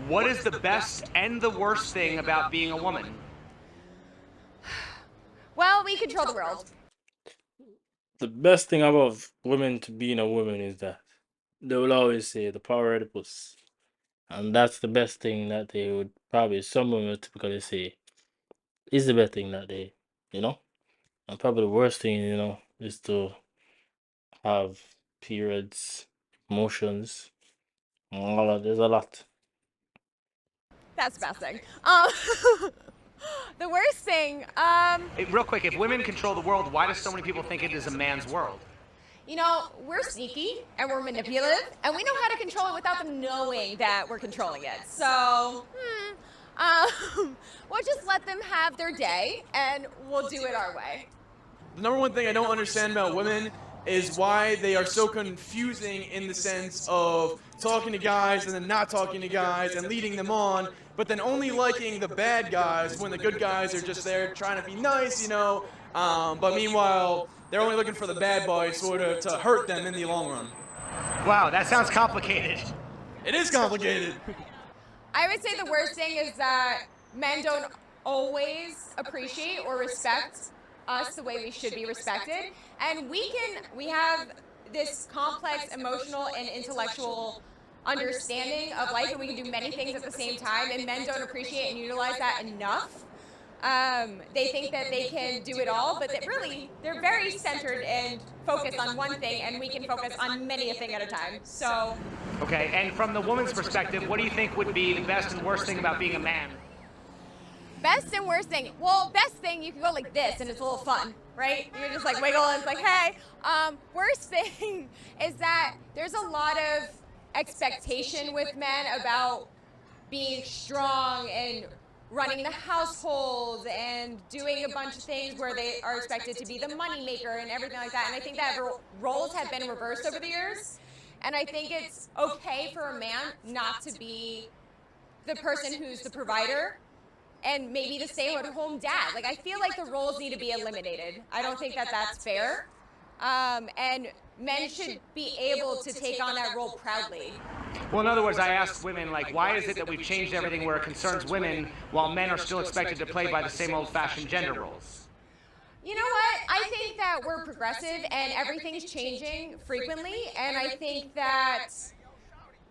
What is the best and the worst thing about being a woman? Well, we control the world. The best thing about women to being a woman is that they will always say the power of the puss. And that's the best thing that they would probably, some women would typically say is the best thing that they, you know? And probably the worst thing, is to have periods, emotions, and all that. There's a lot. That's the best thing. The worst thing, Real quick, if women control the world, why do so many people think it is a man's world? we're sneaky and we're manipulative, and we know how to control it without them knowing that we're controlling it. So, we'll just let them have their day, and we'll do it our way. The number one thing I don't understand about women is why they are so confusing in the sense of talking to guys and then not talking to guys and leading them on, but then only liking the bad guys when the good guys are just there trying to be nice, but meanwhile, they're only looking for the bad boys sort of to hurt them in the long run. Wow, that sounds complicated. It is complicated. I would say the worst thing is that men don't always appreciate or respect us the way we should be respected, and we have this complex emotional and intellectual understanding of life, and we can do many things at the same time, and men don't appreciate and utilize that enough. They think that they can do it all, but that really they're very centered and focused on one thing, and we can focus on many a thing at a time. So, Okay, and from the woman's perspective, what do you think would be the best and worst thing about being a man? best and worst thing. Well, best thing, you can go like this, and it's a little fun, right? You're just like wiggle, and it's like, hey. Worst thing is that there's a lot of expectation with men about being strong and running the household and doing a bunch of things where they are expected to be the money maker and everything like that. And I think that roles have been reversed over the years. And I think it's okay for a man not to be the person who's the provider and maybe the stay-at-home dad. Like, I feel like the roles need to be eliminated. I don't think that that's fair. And men should be able to take on that role proudly. Well, in other words, I asked women, like, why is it that we've changed everything where it concerns women while men are still expected to play by the same old-fashioned gender roles? You know what? I think that we're progressive and everything's changing frequently, and I think that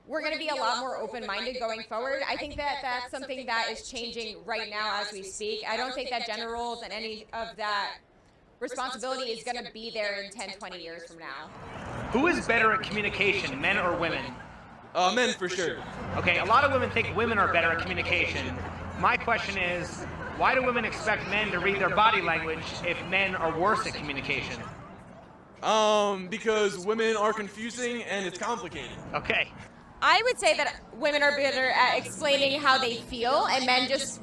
we're going to be a lot more open-minded going forward. I think that that's something that is changing right now as we speak. I don't think that gender roles and any of that responsibility is going to be there in 10, 20 years from now. Who is better at communication, men or women? Men for sure. Okay, a lot of women think women are better at communication. My question is, why do women expect men to read their body language if men are worse at communication? Because women are confusing and it's complicated. Okay. I would say that women are better at explaining how they feel, and men just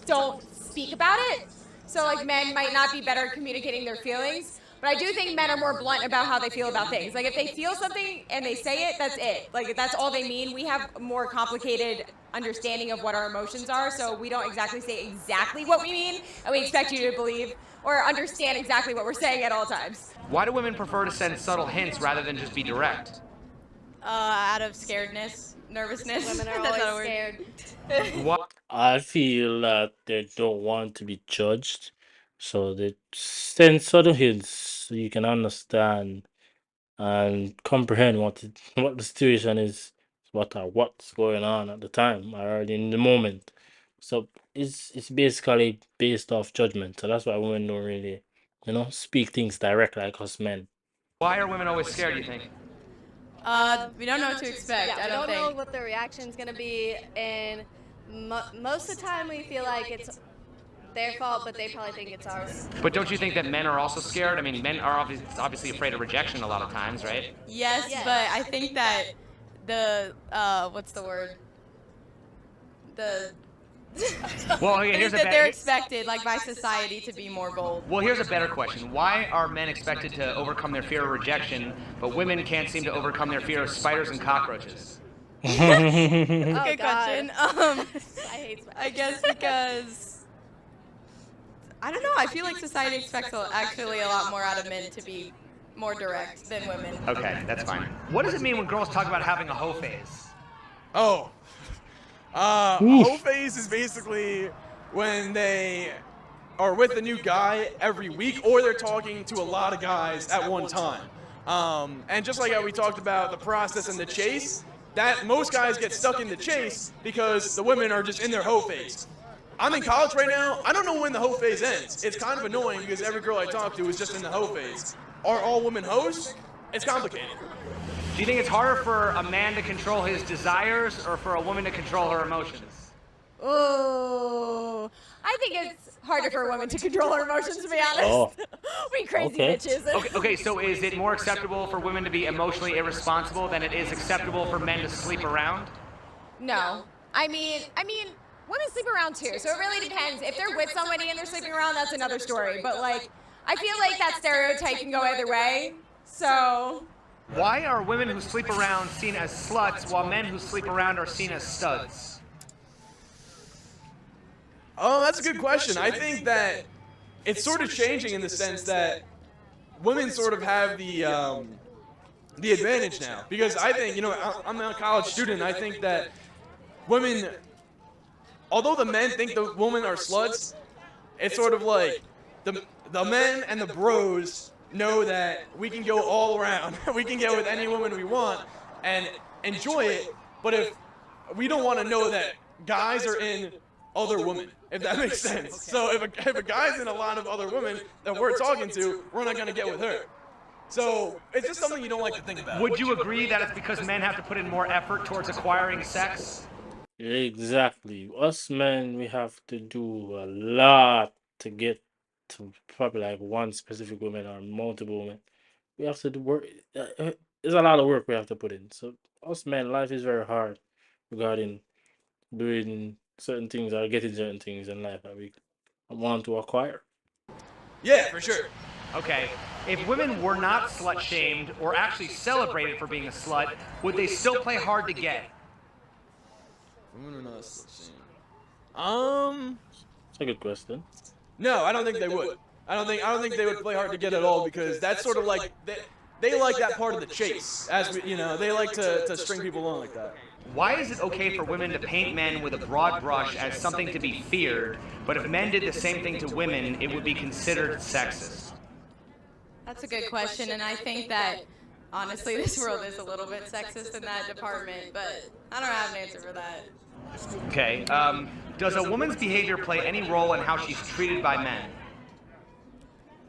don't speak about it. So, like, men might not be better at communicating their feelings, but I do think men are more blunt about how they feel about things. Like, if they feel something and they say it, that's it. Like, that's all they mean. We have a more complicated understanding of what our emotions are, so we don't exactly say exactly what we mean, and we expect you to believe or understand exactly what we're saying at all times. Why do women prefer to send subtle hints rather than just be direct? Out of scaredness, nervousness. Women are That's not a always word. scared. What? I feel that they don't want to be judged, so they send subtle hints so you can understand and comprehend what the situation is, what's going on at the time or in the moment. So it's basically based off judgment. So that's why women don't really, speak things direct like us men. Why are women always scared, you think? We don't know what to expect. Yeah, I we don't don't know think. what the reaction's gonna be, and most of the time we feel like it's their fault, but they probably think it's ours. But don't you think that men are also scared? I mean, men are obviously afraid of rejection a lot of times, right? Yes, Yes. but I think that the what's the word? The Well, okay, I here's think a that they're better. expected, like by society, to be more bold. Well, here's a better question. Why are men expected to overcome their fear of rejection, but women can't seem to overcome their fear of spiders and cockroaches? Oh, Good God. question. I hate I guess because I don't know. I feel like society expects actually a lot more out of men to be more direct than women. Okay, that's fine. What does it mean when girls talk about having a hoe phase? Oh, Hoe phase is basically when they are with a new guy every week, or they're talking to a lot of guys at one time. And just like how we talked about the process and the chase, that most guys get stuck in the chase because the women are just in their hoe phase. I'm in college right now. I don't know when the hoe phase ends. It's kind of annoying because every girl I talk to is just in the hoe phase. Are all women hoes? It's complicated. Do you think it's harder for a man to control his desires or for a woman to control her emotions? Oh, I think it's harder for a woman to control her emotions, to be honest. Oh, We crazy okay. bitches. Okay, so is it more acceptable for women to be emotionally irresponsible than it is acceptable for men to sleep around? No. I mean, women sleep around too, so it really depends. If they're with somebody and they're sleeping around, that's another story. But like, I feel like that stereotype can go either way. So Why are women who sleep around seen as sluts while men who sleep around are seen as studs? Oh, that's a good question. I think that it's sort of changing in the sense that women sort of have the advantage now. Because I think, I'm a college student. I think that women, although the men think the women are sluts, it's sort of like the men and the bros know that we can go all around. We can get with any woman we want and enjoy it. But if we don't want to know that guys are in other women, if that makes sense. So if a guy's in a lot of other women that we're talking to, we're not going to get with her. So it's just something you don't like to think about. Would you agree that it's because men have to put in more effort towards acquiring sex? Exactly. Us men, we have to do a lot to get to probably like one specific woman or multiple women. We have to do work. There's a lot of work we have to put in. So us men, life is very hard regarding doing certain things or getting certain things in life that we want to acquire. Yeah, for sure. Okay, if women were not slut shamed or actually celebrated for being a slut, would they still play hard to get? Women are not slut shamed. It's a good question. No, I don't think they would. I don't think they would play hard to get at all because that's sort of like they like that part of the chase. As we, they like to string people along like that. Why is it okay for women to paint men with a broad brush as something to be feared, but if men did the same thing to women, it would be considered sexist? That's a good question, and I think that honestly, this world is a little bit sexist in that department, but I don't have an answer for that. Okay, does a woman's behavior play any role in how she's treated by men?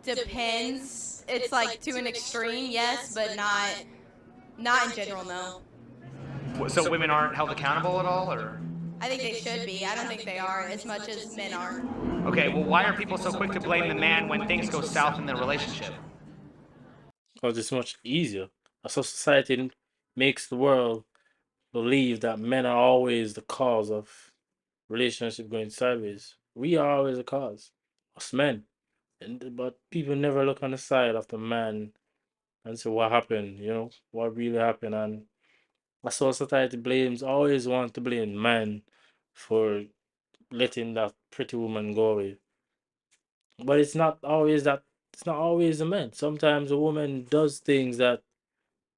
Depends. It's like to an extreme, yes, but not in general, no. So women aren't held accountable at all, or? I think they should be. I don't think they are as much as men are. Okay, well, why are people so quick to blame the man when things go south in their relationship? Because it's much easier. A society makes the world believe that men are always the cause of relationship going sideways. We are always the cause. Us men. But people never look on the side of the man and say what happened, what really happened. And that's why society always want to blame man for letting that pretty woman go away. But it's not always the man. Sometimes a woman does things that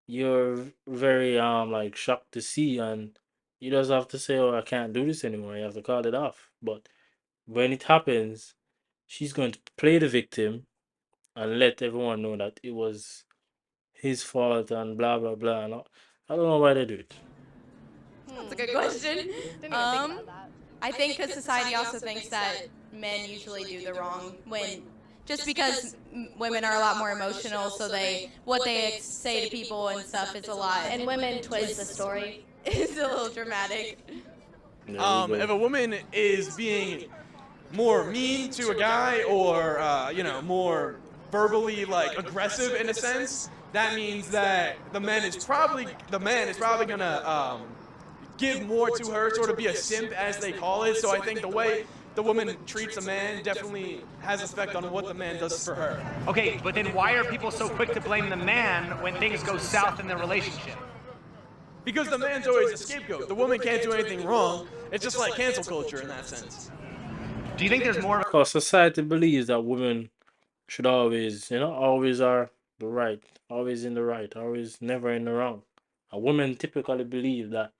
you're very like shocked to see, and you just have to say, oh, I can't do this anymore. You have to call it off. But when it happens, she's going to play the victim and let everyone know that it was his fault and blah blah blah. And I don't know why they do it. That's a good question. I think because society also thinks that men usually do the wrong when just because women are a lot more emotional, so what they say to people and stuff is a lot. And women twist the story. It's a little dramatic. If a woman is being more mean to a guy or more verbally like aggressive in a sense, that means that the man is probably gonna give more to her, sort of be a simp as they call it. So I think the way the woman treats a man definitely has effect on what the man does for her. Okay, but then why are people so quick to blame the man when things go south in their relationship? Because the man's always a scapegoat. The woman can't do anything wrong. It's just like cancel culture in that sense. Do you think there's more? Because society believes that women should always, always are the right, always in the right, always never in the wrong. A women typically believe that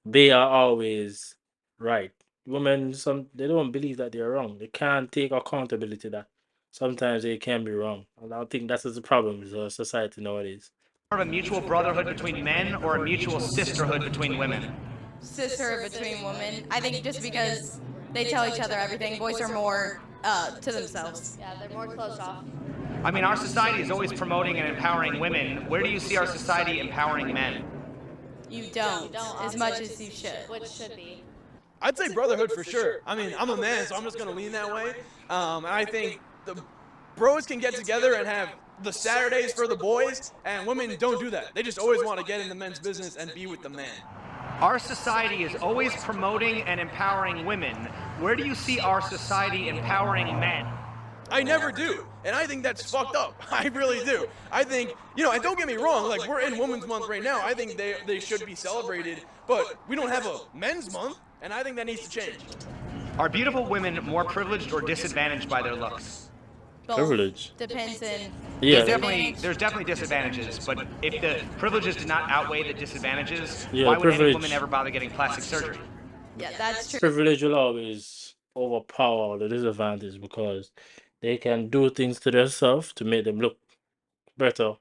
they are always right. Women, they don't believe that they're wrong. They can't take accountability that sometimes they can be wrong. And I think that's the problem with our society nowadays. More of a mutual brotherhood between men or a mutual sisterhood between women? Sister between women. I think just because they tell each other everything, boys are more to themselves. Yeah, they're more closed off. I mean, our society is always promoting and empowering women. Where do you see our society empowering men? You don't as much as you should. Which should be. I'd say brotherhood for sure. I mean, I'm a man, so I'm just going to lean that way. And I think the bros can get together and have the Saturdays for the boys, and women don't do that. They just always want to get in the men's business and be with the man. Our society is always promoting and empowering women. Where do you see our society empowering men? I never do, and I think that's fucked up. I really do. I think, and don't get me wrong, like, we're in Women's Month right now. I think they should be celebrated, but we don't have a Men's Month, and I think that needs to change. Are beautiful women more privileged or disadvantaged by their looks? Both. Privilege. Depends in. Yeah. There's definitely disadvantages, but if the privileges do not outweigh the disadvantages, Yeah, why would any privilege. woman ever bother getting plastic surgery? Yeah, that's true. Privilege will always overpower the disadvantage because they can do things to themselves to make them look better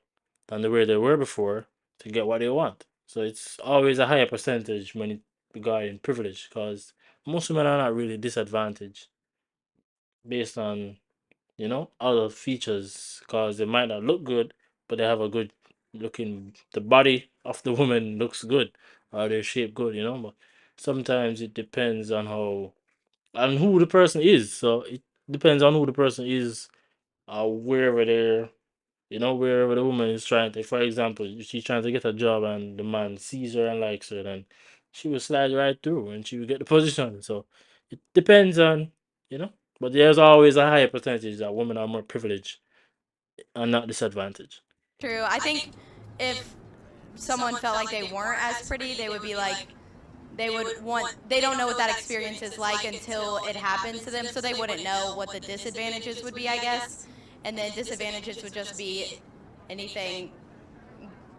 than the way they were before to get what they want. So it's always a higher percentage when it regarding privilege because most women are not really disadvantaged based on other features because they might not look good, but they have a good looking. The body of the woman looks good, or their shape good. But sometimes it depends on who the person is. So it depends on who the person is, wherever wherever the woman is trying to. For example, if she's trying to get a job and the man sees her and likes her, then she will slide right through and she will get the position. So it depends on. But there's always a higher percentage that women are more privileged and not disadvantaged. True. I think if someone felt like they weren't as pretty, they would be like, they don't know what that experience is like until it happens to them, so they wouldn't know what the disadvantages would be, I guess. And then disadvantages would just be anything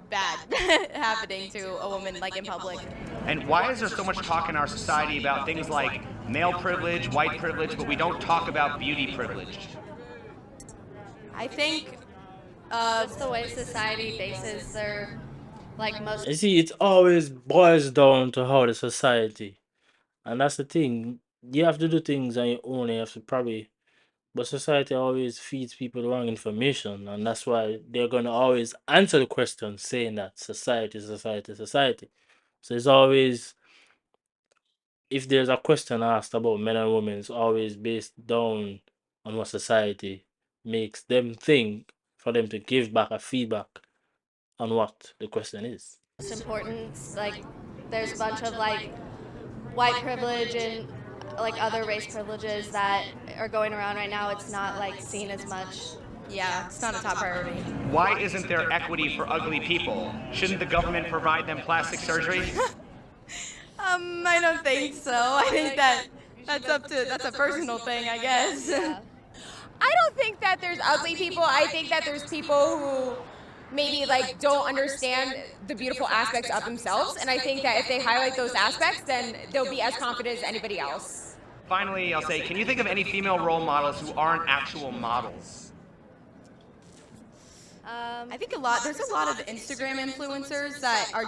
bad happening to a woman, like in public. And why is there so much talk in our society about things like male privilege, white privilege, but we don't talk about beauty privilege? I think That's the way society bases their, most. You see, it always boils down to how the society, and that's the thing. You have to do things on your own. You have to probably, but society always feeds people the wrong information, and that's why they're gonna always answer the question saying that society, society, society. So it's always, if there's a question asked about men and women, it's always based down on what society makes them think for them to give back a feedback on what the question is. It's important. There's a bunch of white privilege and other race privileges that are going around right now. It's not seen as much. yeah, it's not a top priority. Why isn't there equity for ugly people? Shouldn't the government provide them plastic surgery? I don't think so. I think that's a personal thing, I guess. I don't think that there's ugly people. I think that there's people who maybe don't understand the beautiful aspects of themselves, and I think that if they highlight those aspects, then they'll be as confident as anybody else. Finally, I'll say, can you think of any female role models who aren't actual models? I think there's a lot of Instagram influencers that are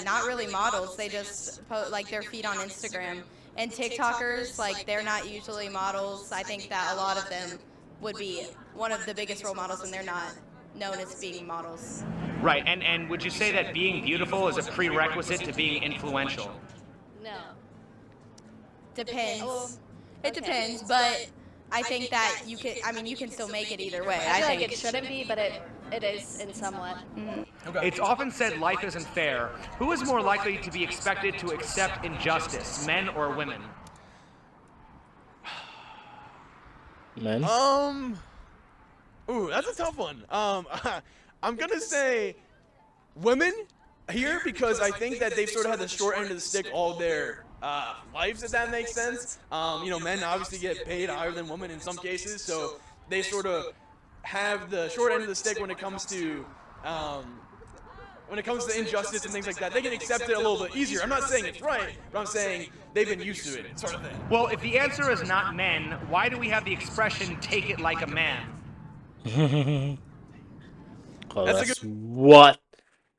not really models. They just put their feed on Instagram. And TikTokers, they're not usually models. I think that a lot of them would be one of the biggest role models, and they're not known as being models. Right, and would you say that being beautiful is a prerequisite to being influential? No. Depends. It depends, but I think that you can still make it either way. I feel like it shouldn't be, but it is in somewhat. Okay. It's often said life isn't fair. Who is more likely to be expected to accept injustice, men or women? Men? Ooh, that's a tough one. I'm gonna say women here because I think that they've sort of had the short end of the stick all their lives, if that makes sense. Men obviously get paid higher than women in some cases, so they sort of have the short end of the stick when it comes to when it comes to injustice and things like that, they can accept it a little bit easier. I'm not saying it's right, but I'm saying they've been used to it, sort of thing. Well, if the answer is not men, why do we have the expression "take it like a man"?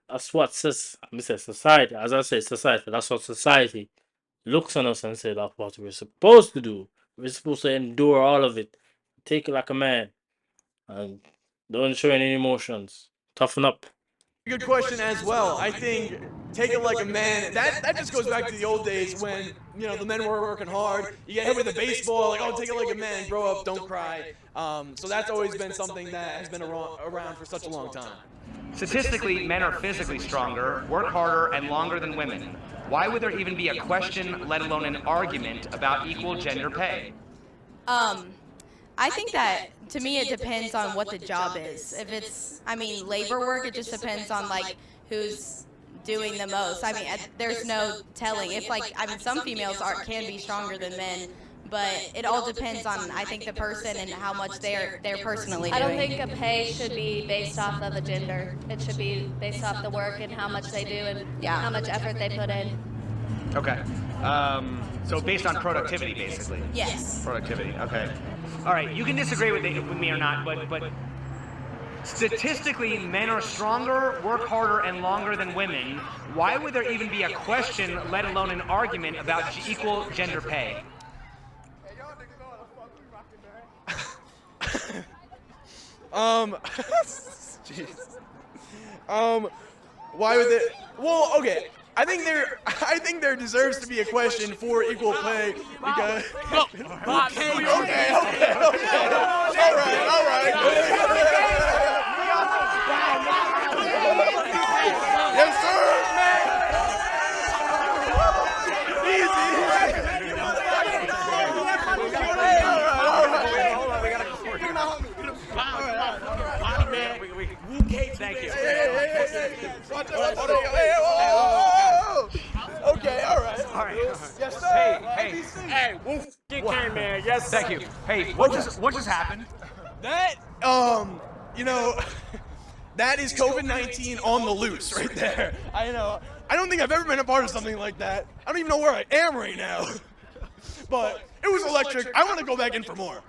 That's what says. I say society. As I say, society. That's what society looks on us and say that's what we're supposed to do. We're supposed to endure all of it. Take it like a man, and don't show any emotions. Toughen up. Good question as well. I think take it like a man. That just goes back to the old days when the men were working hard. You get hit with a baseball, like, oh, take it like a man. Grow up, don't cry. So that's always been something that has been around for such a long time. Statistically, men are physically stronger, work harder, and longer than women. Why would there even be a question, let alone an argument, about equal gender pay? I think that, to me, it depends on what the job is. If it's, labor work, it just depends on, who's doing the most. There's no telling. If, some females can be stronger than men, but it all depends on, I think, the person and how much they're personally doing. I don't think a pay should be based off of a gender. It should be based off the work and how much they do and how much effort they put in. Okay. So based on productivity, basically. Yes. Productivity. Okay. All right. You can disagree with me or not, but statistically, men are stronger, work harder, and longer than women. Why would there even be a question, let alone an argument, about equal gender pay? Jeez. Why would they? Well, okay. I think there deserves to be a question for equal pay because. Okay. All right. Yes, sir. Easy. Thank you. Okay, all right. Yes, sir. Hey, Wolf came, man. Yes. Thank you. Hey, what just happened? That that is COVID-19 on the loose right there. I know. I don't think I've ever been a part of something like that. I don't even know where I am right now. But it was electric. I want to go back in for more.